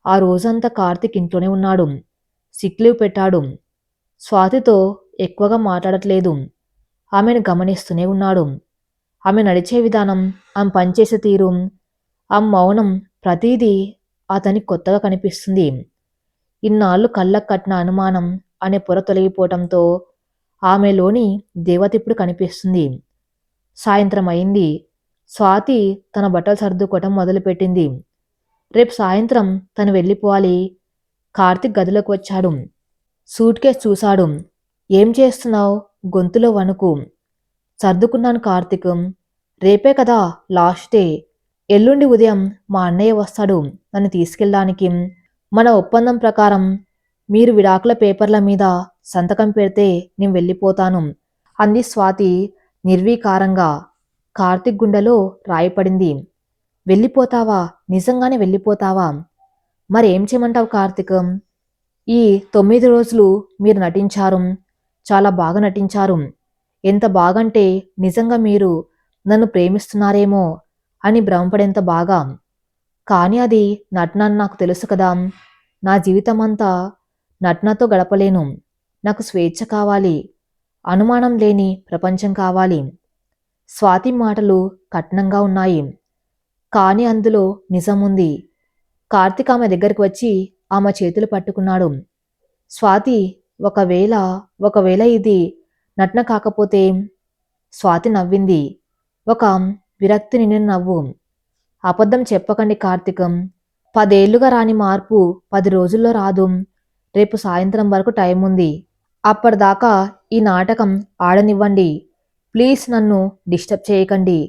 S1: ఆ రోజంతా కార్తీక్ ఇంట్లోనే ఉన్నాడు. సిక్ లీవ్ పెట్టాడు. స్వాతితో ఎక్కువగా మాట్లాడట్లేదు. ఆమెను గమనిస్తూనే ఉన్నాడు. ఆమె నడిచే విధానం, ఆమె పనిచేసే తీరు, ఆమె మౌనం, ప్రతిదీ అతనికి కొత్తగా కనిపిస్తుంది. ఇన్నాళ్ళు కళ్ళకు కట్టిన అనుమానం అనే పొర తొలగిపోవటంతో ఆమెలోని దేవత ఇప్పుడు కనిపిస్తుంది. సాయంత్రం అయింది. స్వాతి తన బట్టలు సర్దుకోవటం మొదలుపెట్టింది. రేపు సాయంత్రం తను వెళ్ళిపోవాలి. కార్తీక్ గదిలోకి వచ్చాడు. సూట్ కేస్ చూశాడు. ఏం చేస్తున్నావు? గొంతులో వణుకు. సర్దుకున్నాను కార్తీక్. రేపే కదా లాస్ట్ డే. ఎల్లుండి ఉదయం మా అన్నయ్య వస్తాడు నన్ను తీసుకెళ్ళడానికి. మన ఒప్పందం ప్రకారం మీరు విడాకుల పేపర్ల మీద సంతకం పెడితే నేను వెళ్ళిపోతాను అంది స్వాతి నిర్వీకారంగా. కార్తీక్ గుండెలో రాయిపడింది. వెళ్ళిపోతావా? నిజంగానే వెళ్ళిపోతావా? మరేం చేయమంటావు కార్తీక్? ఈ 9 రోజులు మీరు నటించారు. చాలా బాగా నటించారు. ఎంత బాగంటే నిజంగా మీరు నన్ను ప్రేమిస్తున్నారేమో అని భ్రమపడేంత బాగా. కానీ అది నటన అని నాకు తెలుసు కదా. నా జీవితమంతా నటనతో గడపలేను. నాకు స్వేచ్ఛ కావాలి. అనుమానం లేని ప్రపంచం కావాలి. స్వాతి మాటలు కఠినంగా ఉన్నాయి. కానీ అందులో నిజముంది. కార్తీక్ ఆమె దగ్గరికి వచ్చి ఆమె చేతులు పట్టుకున్నాడు. స్వాతి, ఒకవేళ ఇది నటన కాకపోతే? స్వాతి నవ్వింది. ఒక విరక్తి నిండిన నవ్వు. అబద్ధం చెప్పకండి కార్తీకం. 10 ఏళ్లుగా రాని మార్పు 10 రోజుల్లో రాదు. రేపు సాయంత్రం వరకు టైం ఉంది. అప్పటిదాకా ఈ నాటకం ఆడనివ్వండి. ప్లీజ్ నన్ను డిస్టర్బ్ చేయకండి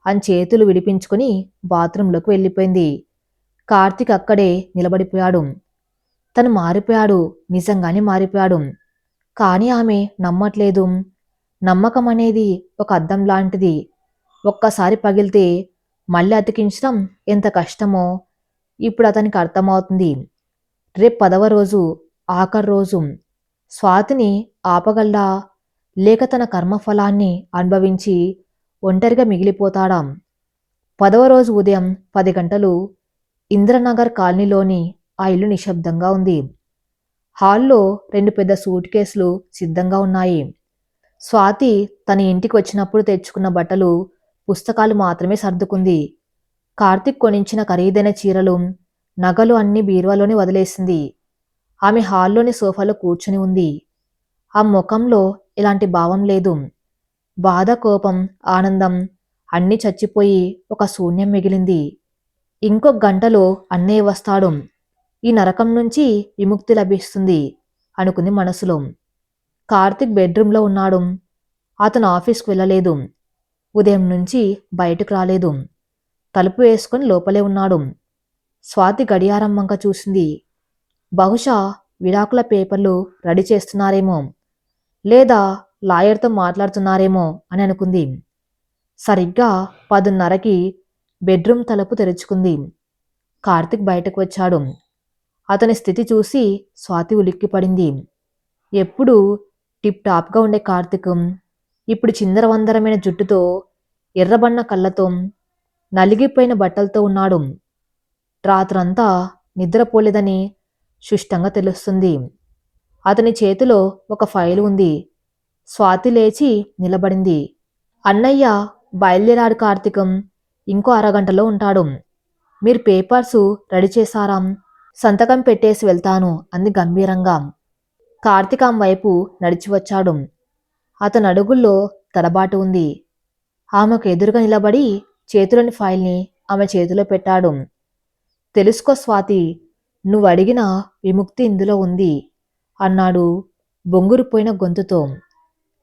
S1: అని చేతులు విడిపించుకుని బాత్రూంలోకి వెళ్ళిపోయింది. కార్తీక్ అక్కడే నిలబడిపోయాడు. తను మారిపోయాడు. నిజంగానే మారిపోయాడు. కానీ ఆమె నమ్మట్లేదు. నమ్మకం అనేది ఒక అద్దం లాంటిది. ఒక్కసారి పగిలితే మళ్ళీ అతికించడం ఎంత కష్టమో ఇప్పుడు అతనికి అర్థమవుతుంది. రేపు 10వ రోజు, ఆఖరి రోజు. స్వాతిని ఆపగలడా? లేక తన కర్మఫలాన్ని అనుభవించి ఒంటరిగా మిగిలిపోతాడా? 10వ రోజు ఉదయం 10 గంటలు. ఇంద్రనగర్ కాలనీలోని ఆ ఇల్లు నిశ్శబ్దంగా ఉంది. హాల్లో 2 పెద్ద సూట్ కేసులు సిద్ధంగా ఉన్నాయి. స్వాతి తన ఇంటికి వచ్చినప్పుడు తెచ్చుకున్న బట్టలు, పుస్తకాలు మాత్రమే సర్దుకుంది. కార్తీక్ కొనించిన ఖరీదైన చీరలు, నగలు అన్నీ బీరువాలోనే వదిలేసింది. ఆమె హాల్లోని సోఫాలో కూర్చుని ఉంది. ఆ ముఖంలో ఎలాంటి భావం లేదు. బాధ, కోపం, ఆనందం అన్నీ చచ్చిపోయి ఒక శూన్యం మిగిలింది. ఇంకొక గంటలో అన్నయ్య వస్తాడు. ఈ నరకం నుంచి విముక్తి లభిస్తుంది అనుకుంది మనసులో. కార్తీక్ బెడ్రూమ్లో ఉన్నాడు. అతను ఆఫీస్కి వెళ్ళలేదు. ఉదయం నుంచి బయటకు రాలేదు. తలుపు వేసుకొని లోపలే ఉన్నాడు. స్వాతి గడియారం వంక చూసింది. బహుశా విడాకుల పేపర్లు రెడీ చేస్తున్నారేమో, లేదా లాయర్తో మాట్లాడుతున్నారేమో అని అనుకుంది. సరిగ్గా 10:30కి బెడ్రూమ్ తలుపు తెరుచుకుంది. కార్తీక్ బయటకు వచ్చాడు. అతని స్థితి చూసి స్వాతి ఉలిక్కిపడింది. ఎప్పుడూ టిప్ టాప్గా ఉండే కార్తీక్ ఇప్పుడు చిందరవందరమైన జుట్టుతో, ఎర్రబన్న కళ్ళతో, నలిగిపోయిన బట్టలతో ఉన్నాడు. రాత్రంతా నిద్రపోలేదని సుష్టంగా తెలుస్తుంది. అతని చేతిలో ఒక ఫైలు ఉంది. స్వాతి లేచి నిలబడింది. అన్నయ్య బయలుదేరాడు కార్తీకం. ఇంకో అరగంటలో ఉంటాడు. మీరు పేపర్సు రెడీ చేశారా? సంతకం పెట్టేసి వెళ్తాను అంది గంభీరంగా. కార్తీక్ ఆమె వైపు నడిచి వచ్చాడు. అతని అడుగుల్లో తడబాటు ఉంది. ఆమెకు ఎదురుగా నిలబడి చేతిలోని ఫైల్ని ఆమె చేతిలో పెట్టాడు. తెలుసుకో స్వాతి, నువ్వు అడిగిన విముక్తి ఇందులో ఉంది అన్నాడు బొంగురుపోయిన గొంతుతో.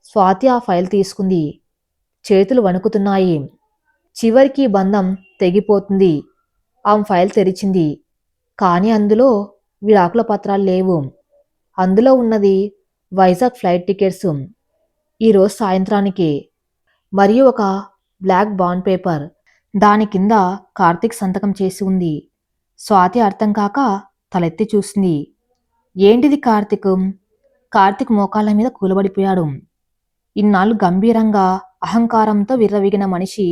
S1: స్వాతి ఆ ఫైల్ తీసుకుంది. చేతులు వణుకుతున్నాయి. చివరికి బంధం తెగిపోతుంది. ఆమె ఫైల్ తెరిచింది. కానీ అందులో విడాకుల పత్రాలు లేవు. అందులో ఉన్నది వైజాగ్ ఫ్లైట్ టికెట్స్, ఈరోజు సాయంత్రానికి, మరియు ఒక బ్లాక్ బాండ్ పేపర్. దాని కింద కార్తీక్ సంతకం చేసి ఉంది. స్వాతి అర్థం కాక తలెత్తి చూసింది. ఏంటిది కార్తీక్? కార్తీక్ మోకాళ్ళ మీద కూలబడిపోయాడు. ఇన్నాళ్ళు గంభీరంగా అహంకారంతో విర్రవీగిన మనిషి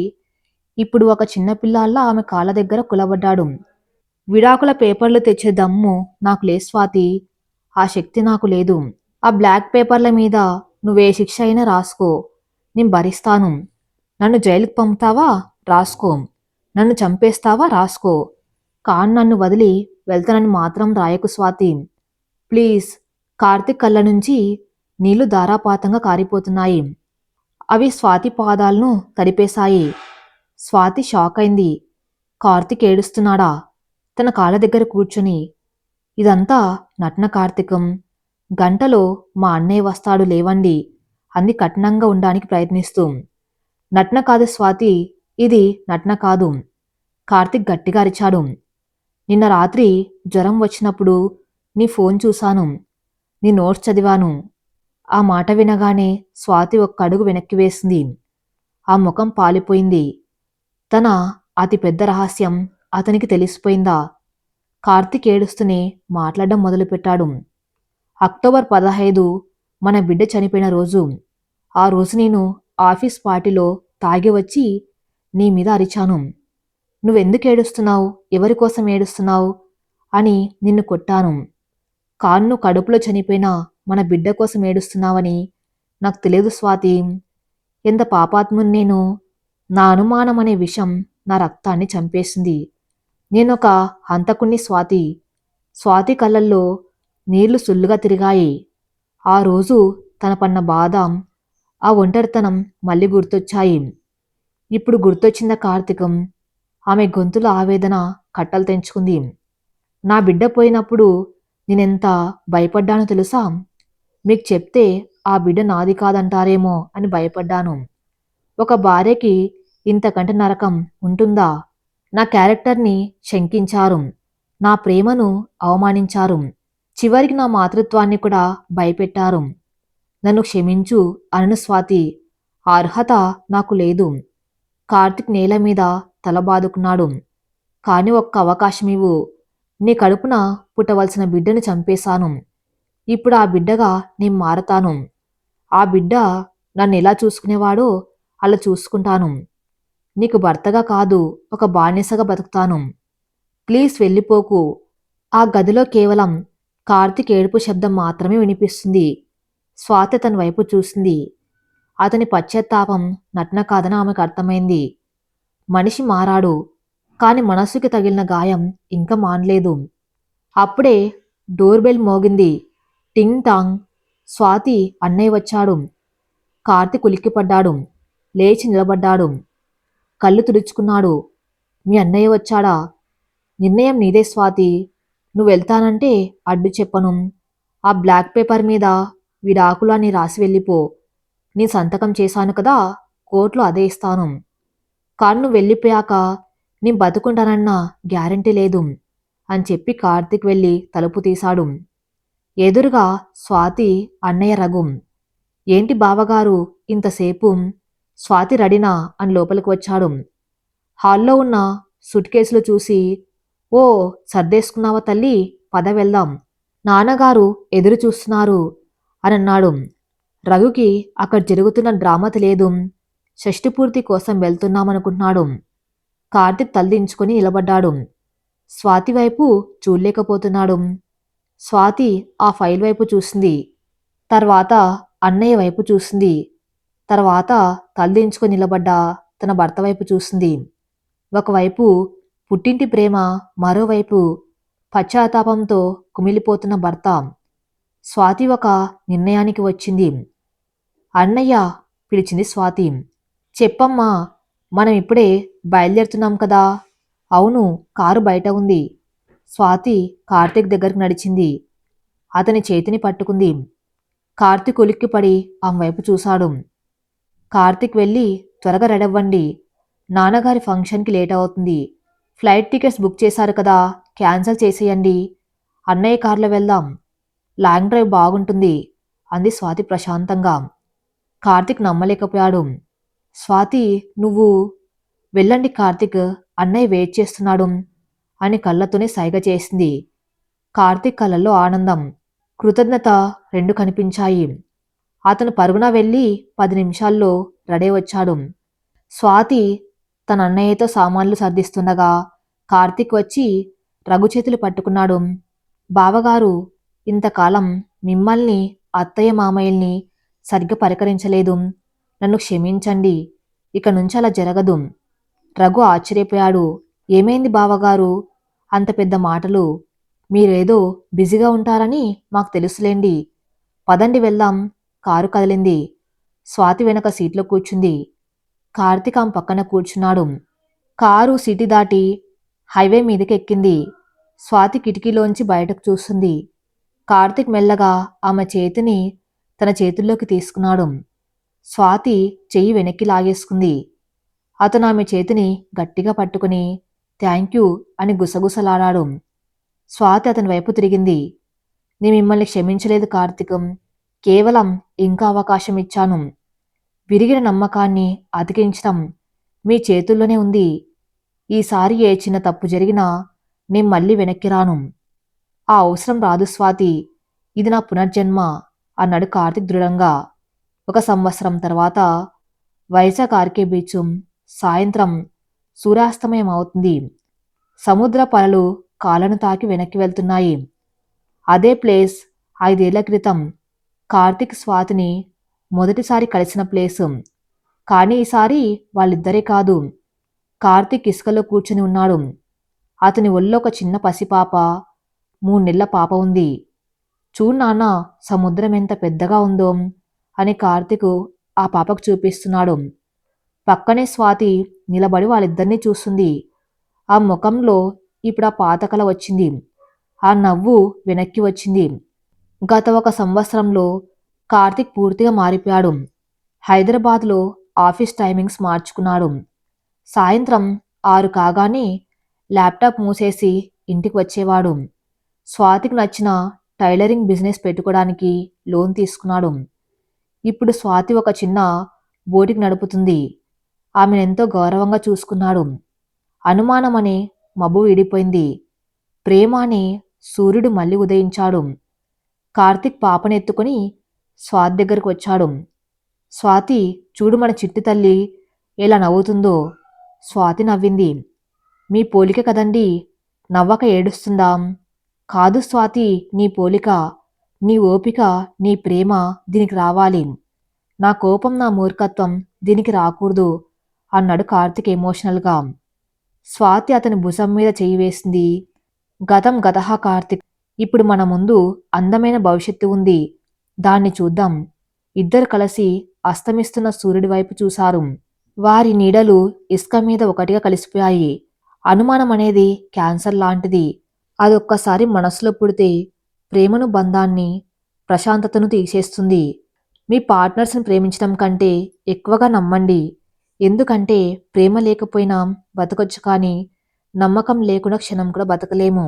S1: ఇప్పుడు ఒక చిన్నపిల్లాల్లా ఆమె కాళ్ళ దగ్గర కులబడ్డాడు. విడాకుల పేపర్లు తెచ్చే దమ్ము నాకు లేదు స్వాతి. ఆ శక్తి నాకు లేదు. ఆ బ్లాక్ పేపర్ల మీద నువ్వే శిక్ష అయినా రాసుకో, నేను భరిస్తాను. నన్ను జైలుకు పంపుతావా? రాసుకో. నన్ను చంపేస్తావా? రాసుకో. కాన్ నన్ను వదిలి వెళ్తానని మాత్రం రాయకు స్వాతి, ప్లీజ్. కార్తీక్ కళ్ళ నుంచి నీళ్లు ధారాపాతంగా కారిపోతున్నాయి. అవి స్వాతి పాదాలను తడిపేశాయి. స్వాతి షాక్ అయింది. కార్తీక్ ఏడుస్తున్నాడా? తన కాళ్ళ దగ్గర కూర్చుని. ఇదంతా నటన కార్తీకం. గంటలో మా అన్నయ్య వస్తాడు, లేవండి అంది కఠినంగా ఉండడానికి ప్రయత్నిస్తూ. నటన కాదు స్వాతి, ఇది నటన కాదు. కార్తీక్ గట్టిగా అరిచాడు. నిన్న రాత్రి జ్వరం వచ్చినప్పుడు నీ ఫోన్ చూశాను, నీ నోట్స్ చదివాను. ఆ మాట వినగానే స్వాతి ఒక్క అడుగు వెనక్కి వేసింది. ఆ ముఖం పాలిపోయింది. తన అతి పెద్ద రహస్యం అతనికి తెలిసిపోయిందా? కార్తీక్ ఏడుస్తూనే మాట్లాడడం మొదలుపెట్టాడు. అక్టోబర్ 15 మన బిడ్డ చనిపోయిన రోజు. ఆ రోజు నేను ఆఫీస్ పార్టీలో తాగి వచ్చి నీ మీద అరిచాను. నువ్వెందుకు ఏడుస్తున్నావు, ఎవరి కోసం ఏడుస్తున్నావు అని నిన్ను కొట్టాను. కాన్ను కడుపులో చనిపోయిన మన బిడ్డ కోసం ఏడుస్తున్నావని నాకు తెలియదు స్వాతి. ఎంత పాపాత్ముని నేను. నా అనుమానం అనే విషం నా రక్తాన్ని చంపేసింది. నేనొక హంతకుణ్ణి స్వాతి. స్వాతి కళ్ళల్లో నీళ్లు సుల్లుగా తిరిగాయి. ఆ రోజు తన పన్న బాధ, ఆ ఒంటరితనం మళ్ళీ గుర్తొచ్చాయి. ఇప్పుడు గుర్తొచ్చిందా కార్తీకం? ఆమె గొంతులో ఆవేదన కట్టలు తెంచుకుంది. నా బిడ్డ పోయినప్పుడు నేనెంత భయపడ్డానో తెలుసా? మీకు చెప్తే ఆ బిడ్డ నాది కాదంటారేమో అని భయపడ్డాను. ఒక భార్యకి ఇంతకంటే నరకం ఉంటుందా? నా క్యారెక్టర్ని శంకించారు. నా ప్రేమను అవమానించారు. చివరికి నా మాతృత్వాన్ని కూడా భయపెట్టారు. నన్ను క్షమించు అనను స్వాతి. ఆ అర్హత నాకు లేదు. కార్తీక్ నేల మీద తల బాదుకున్నాడు. కాని ఒక్క అవకాశం ఇవ్వు. నీ కడుపున పుట్టవలసిన బిడ్డను చంపేశాను. ఇప్పుడు ఆ బిడ్డగా నేను మారతాను. ఆ బిడ్డ నన్ను ఎలా చూసుకునేవాడో అలా చూసుకుంటాను. నీకు భర్తగా కాదు, ఒక బానిసగా బతుకుతాను. ప్లీజ్ వెళ్ళిపోకు. ఆ గదిలో కేవలం కార్తీక్ ఏడుపు శబ్దం మాత్రమే వినిపిస్తుంది. స్వాతి అతని వైపు చూసింది. అతని పశ్చాత్తాపం నటన కాదని ఆమెకు అర్థమైంది. మనిషి మారాడు, కాని మనస్సుకి తగిలిన గాయం ఇంకా మానలేదు. అప్పుడే డోర్ బెల్ మోగింది. టింగ్ టాంగ్. స్వాతి, అన్నయ్య వచ్చాడు. కార్తీక్ ఉలిక్కిపడ్డాడు. లేచి నిలబడ్డాడు. కళ్ళు తుడుచుకున్నాడు. మీ అన్నయ్య వచ్చాడా? నిర్ణయం నీదే స్వాతి. నువ్వెళ్తానంటే అడ్డు చెప్పను. ఆ బ్లాక్ పేపర్ మీద విడాకులు అని రాసి వెళ్ళిపో. నీ సంతకం చేశాను కదా, కోర్టులో అదే ఇస్తాను. కానీ నువ్వు వెళ్ళిపోయాక నీ బతుకుంటానన్న గ్యారంటీ లేదు అని చెప్పి కార్తీక్ వెళ్ళి తలుపు తీశాడు. ఎదురుగా స్వాతి, అన్నయ్య రఘు. ఏంటి బావగారు ఇంతసేపు? స్వాతి రెడీనా అని లోపలికి వచ్చాడు. హాల్లో ఉన్న సూట్ కేసులు చూసి, ఓ సర్దేసుకున్నావా తల్లి, పద వెళ్దాం. నాన్నగారు ఎదురు చూస్తున్నారు అని అన్నాడు. రఘుకి అక్కడ జరుగుతున్న డ్రామా తెలియదు. షష్ఠిపూర్తి కోసం వెళ్తున్నామనుకుంటున్నాడు. కార్తీక్ తలదించుకొని నిలబడ్డాడు. స్వాతి వైపు చూడలేకపోతున్నాడు. స్వాతి ఆ ఫైల్ వైపు చూసింది. తర్వాత అన్నయ్య వైపు చూసింది. తర్వాత తలదించుకొని నిలబడ్డ తన భర్త వైపు చూసింది. ఒకవైపు పుట్టింటి ప్రేమ, మరోవైపు పశ్చాత్తాపంతో కుమిలిపోతున్న భర్త. స్వాతి ఒక నిర్ణయానికి వచ్చింది. అన్నయ్య పిలిచింది స్వాతి. చెప్పమ్మా, మనం ఇప్పుడే బయలుదేరుతున్నాం కదా. అవును, కారు బయట ఉంది. స్వాతి కార్తీక్ దగ్గరకు నడిచింది. అతని చేతిని పట్టుకుంది. కార్తీక్ ఉలిక్కిపడి ఆమె వైపు చూశాడు. కార్తీక్ వెళ్ళి త్వరగా రెడవ్వండి, నాన్నగారి ఫంక్షన్కి లేట్ అవుతుంది. ఫ్లైట్ టికెట్స్ బుక్ చేశారు కదా, క్యాన్సిల్ చేసేయండి. అన్నయ్య కారులో వెళ్దాం. లాంగ్ డ్రైవ్ బాగుంటుంది అంది స్వాతి ప్రశాంతంగా. కార్తీక్ నమ్మలేకపోయాడు. స్వాతి, నువ్వు? వెళ్ళండి కార్తీక్, అన్నయ్య వెయిట్ చేస్తున్నాడు అని కళ్ళతోనే సైగ చేసింది. కార్తీక్ కళ్ళల్లో ఆనందం, కృతజ్ఞత రెండు కనిపించాయి. అతను పరుగున వెళ్ళి 10 నిమిషాల్లో రెడీ వచ్చాడు. స్వాతి తన అన్నయ్యతో సామాన్లు సర్దిస్తుండగా కార్తీక్ వచ్చి రఘు చేతులు పట్టుకున్నాడు. బావగారు, ఇంతకాలం మిమ్మల్ని, అత్తయ్య మామయ్యల్ని సరిగ్గా పరికరించలేదు. నన్ను క్షమించండి. ఇక నుంచి అలా జరగదు. రఘు ఆశ్చర్యపోయాడు. ఏమైంది బావగారు, అంత పెద్ద మాటలు? మీరేదో బిజీగా ఉంటారని మాకు తెలుసులేండి. పదండి వెళ్దాం. కారు కదిలింది. స్వాతి వెనక సీట్లో కూర్చుంది. కార్తీక్ ఆమె పక్కన కూర్చున్నాడు. కారు సిటీ దాటి హైవే మీదకి ఎక్కింది. స్వాతి కిటికీలోంచి బయటకు చూస్తుంది. కార్తీక్ మెల్లగా ఆమె చేతిని తన చేతుల్లోకి తీసుకున్నాడు. స్వాతి చెయ్యి వెనక్కి లాగేసుకుంది. అతను ఆమె చేతిని గట్టిగా పట్టుకుని థ్యాంక్ యూ అని గుసగుసలాడాడు. స్వాతి అతని వైపు తిరిగింది. నేను మిమ్మల్ని క్షమించలేదు కార్తీకం, కేవలం ఇంకా అవకాశం ఇచ్చాను. విరిగిన నమ్మకాన్ని అతికించడం మీ చేతుల్లోనే ఉంది. ఈసారి ఏ చిన్న తప్పు జరిగినా నేను మళ్ళీ వెనక్కి రాను. ఆ అవసరం రాదు స్వాతి, ఇది నా పునర్జన్మ అన్నాడు కార్తీక్ దృఢంగా. 1 సంవత్సరం తర్వాత వైజాగ్ ఆర్కే బీచ్. సాయంత్రం సూర్యాస్తమయం అవుతుంది. సముద్ర పలలు కాళ్ళను తాకి వెనక్కి వెళ్తున్నాయి. అదే ప్లేస్ 5 ఏళ్ల క్రితం కార్తీక్ స్వాతిని మొదటిసారి కలిసిన ప్లేసు. కానీ ఈసారి వాళ్ళిద్దరే కాదు. కార్తీక్ ఇసుకలో కూర్చుని ఉన్నాడు. అతని ఒళ్ళో ఒక చిన్న పసిపాప, 3 నెలల పాప ఉంది. చూడు నాన్న, సముద్రం ఎంత పెద్దగా ఉందో అని కార్తీక్ ఆ పాపకు చూపిస్తున్నాడు. పక్కనే స్వాతి నిలబడి వాళ్ళిద్దరినీ చూస్తుంది. ఆ ముఖంలో ఇప్పుడు ఆ పాతకల వచ్చింది. ఆ నవ్వు వెనక్కి వచ్చింది. గత 1 సంవత్సరంలో కార్తీక్ పూర్తిగా మారిపోయాడు. హైదరాబాద్లో ఆఫీస్ టైమింగ్స్ మార్చుకున్నాడు. సాయంత్రం 6 కాగానే ల్యాప్టాప్ మూసేసి ఇంటికి వచ్చేవాడు. స్వాతికి నచ్చిన టైలరింగ్ బిజినెస్ పెట్టుకోవడానికి లోన్ తీసుకున్నాడు. ఇప్పుడు స్వాతి ఒక చిన్న బోటికి నడుపుతుంది. ఆమెనెంతో గౌరవంగా చూసుకున్నాడు. అనుమానం అనే మబ్బు విడిపోయింది. ప్రేమ అనే సూర్యుడు మళ్ళీ ఉదయించాడు. కార్తీక్ పాపనెత్తుకుని స్వాతి దగ్గరకు వచ్చాడు. స్వాతి, చూడు మన చిట్టి తల్లి ఎలా నవ్వుతుందో. స్వాతి నవ్వింది. మీ పోలిక కదండి, నవ్వక ఏడుస్తుందా? కాదు స్వాతి, నీ పోలిక, నీ ఓపిక, నీ ప్రేమ దీనికి రావాలి. నా కోపం, నా మూర్ఖత్వం దీనికి రాకూడదు అన్నాడు కార్తిక్ ఎమోషనల్గా. స్వాతి అతని భుజం మీద చెయ్యి వేసింది. గతం గతహ కార్తిక్. ఇప్పుడు మన ముందు అందమైన భవిష్యత్తు ఉంది. దాన్ని చూద్దాం. ఇద్దరు కలిసి అస్తమిస్తున్న సూర్యుడి వైపు చూశారు. వారి నీడలు ఇసుక మీద ఒకటిగా కలిసిపోయాయి. అనుమానం అనేది క్యాన్సర్ లాంటిది. అదొక్కసారి మనసులో పుడితే ప్రేమను, బంధాన్ని, ప్రశాంతతను తీసేస్తుంది. మీ పార్ట్నర్స్ని ప్రేమించడం కంటే ఎక్కువగా నమ్మండి. ఎందుకంటే ప్రేమ లేకపోయినా బతకొచ్చు, కానీ నమ్మకం లేకుండా క్షణం కూడా బతకలేము.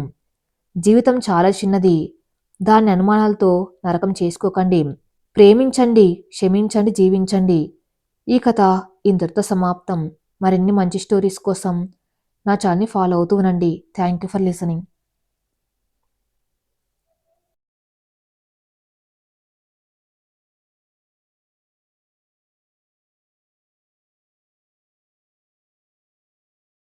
S1: జీవితం చాలా చిన్నది. దాన్ని అనుమానాలతో నరకం చేసుకోకండి. ప్రేమించండి, క్షమించండి, జీవించండి. ఈ కథ ఇంతటితో సమాప్తం. మరిన్ని మంచి స్టోరీస్ కోసం నా ఛానల్ని ఫాలో అవుతూ ఉండండి. Thank you for listening.